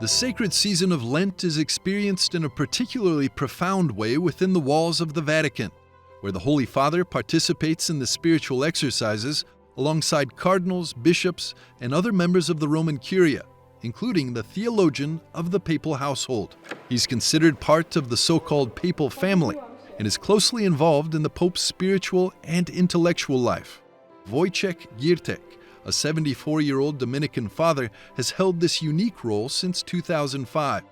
The sacred season of Lent is experienced in a particularly profound way within the walls of the Vatican, where the Holy Father participates in the spiritual exercises alongside cardinals, bishops, and other members of the Roman Curia, including the Theologian of the Papal Household. He's considered part of the so-called Papal family and is closely involved in the Pope's spiritual and intellectual life. Wojciech Giertych, a 74-year-old Dominican father, has held this unique role since 2005,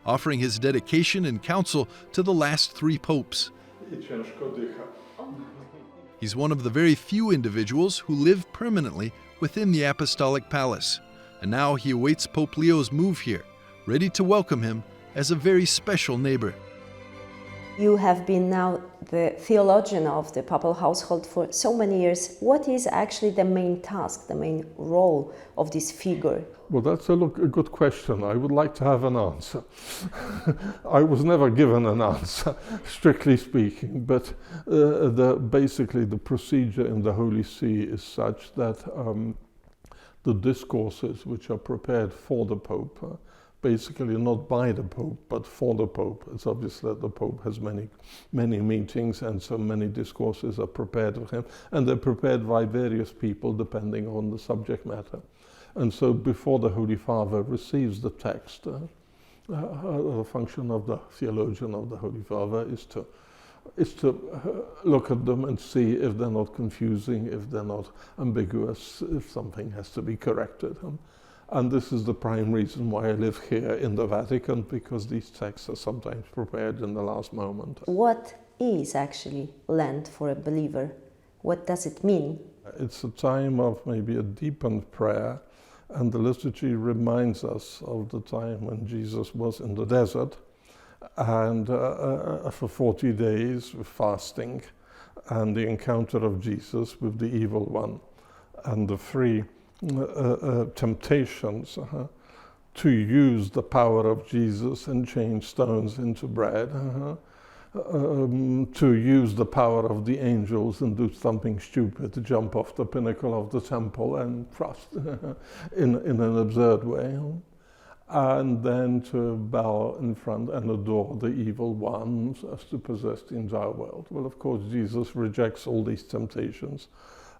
offering his dedication and counsel to the last three popes. He's one of the very few individuals who live permanently within the Apostolic Palace, and now he awaits Pope Leo's move here, ready to welcome him as a very special neighbor. You have been now the theologian of the Papal Household for so many years. What is actually the main task, the main role of this figure? Well, that's a good question. I would like to have an answer. I was never given an answer, strictly speaking, but basically the procedure in the Holy See is such that the discourses which are prepared for the Pope, basically not by the Pope, but for the Pope. It's obvious that the Pope has many meetings, and so many discourses are prepared for him, and they're prepared by various people depending on the subject matter. And so before the Holy Father receives the text, the function of the theologian of the Holy Father is to look at them and see if they're not confusing, if they're not ambiguous, if something has to be corrected. And this is the prime reason why I live here in the Vatican, because these texts are sometimes prepared in the last moment. What is actually Lent for a believer? What does it mean? It's a time of maybe a deepened prayer, and the liturgy reminds us of the time when Jesus was in the desert, and for 40 days with fasting, and the encounter of Jesus with the evil one, and the three temptations to use the power of Jesus and change stones into bread, to use the power of the angels and do something stupid, to jump off the pinnacle of the temple and thrust in an absurd way, and then to bow in front and adore the evil one as to possess the entire world. Well, of course, Jesus rejects all these temptations,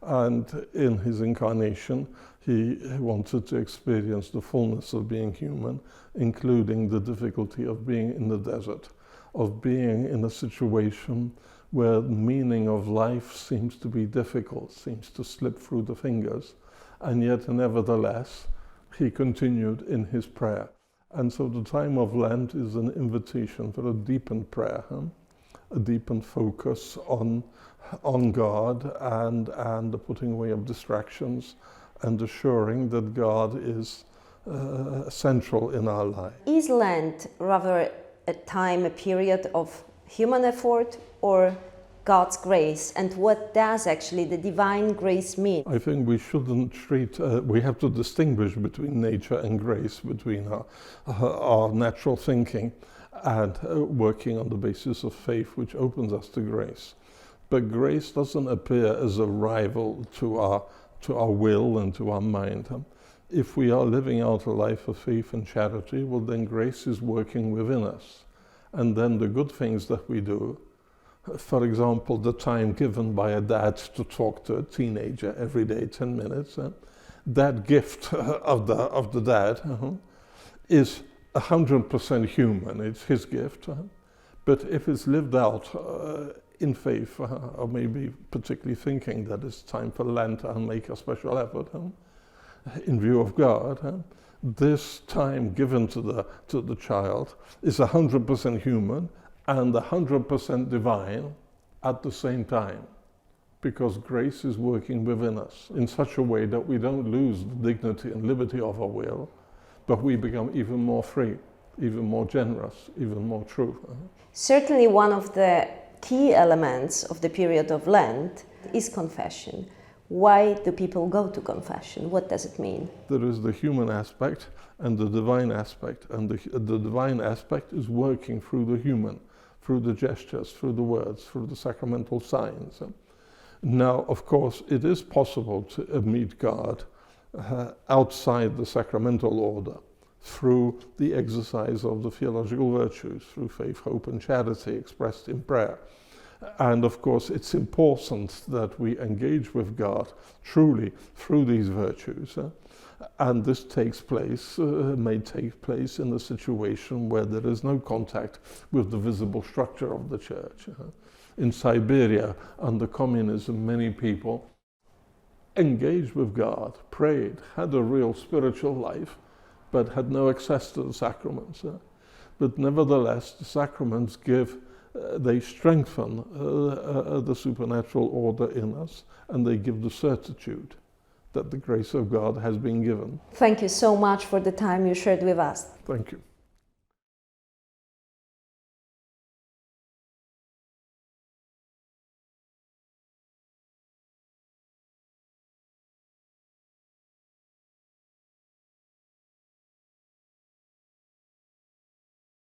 and in his incarnation, he wanted to experience the fullness of being human, including the difficulty of being in the desert, of being in a situation where the meaning of life seems to be difficult, seems to slip through the fingers, and yet nevertheless, he continued in his prayer. And so the time of Lent is an invitation for a deepened prayer, a deepened focus on God and the putting away of distractions and assuring that God is central in our life. Is Lent rather a time, a period of human effort or God's grace? And what does actually the divine grace mean? I think we shouldn't we have to distinguish between nature and grace, between our natural thinking and working on the basis of faith, which opens us to grace. But grace doesn't appear as a rival to our will and to our mind. If we are living out a life of faith and charity, well, then grace is working within us. And then the good things that we do, for example, the time given by a dad to talk to a teenager every day, 10 minutes, that gift of the dad is 100% human. It's his gift. But if it's lived out in faith, or maybe particularly thinking that it's time for Lent and make a special effort in view of God, this time given to the child is 100% human and 100% divine at the same time, because grace is working within us in such a way that we don't lose the dignity and liberty of our will, but we become even more free, even more generous, even more true. Certainly one of the key elements of the period of Lent is confession. Why do people go to confession? What does it mean? There is the human aspect and the divine aspect, and the divine aspect is working through the human, through the gestures, through the words, through the sacramental signs. Now, of course, it is possible to meet God outside the sacramental order, through the exercise of the theological virtues, through faith, hope, and charity expressed in prayer. And of course, it's important that we engage with God truly through these virtues. And this takes place, may take place in a situation where there is no contact with the visible structure of the church. In Siberia, under communism, many people engaged with God, prayed, had a real spiritual life, but had no access to the sacraments. But nevertheless, the sacraments they strengthen the supernatural order in us, and they give the certitude that the grace of God has been given. Thank you so much for the time you shared with us. Thank you.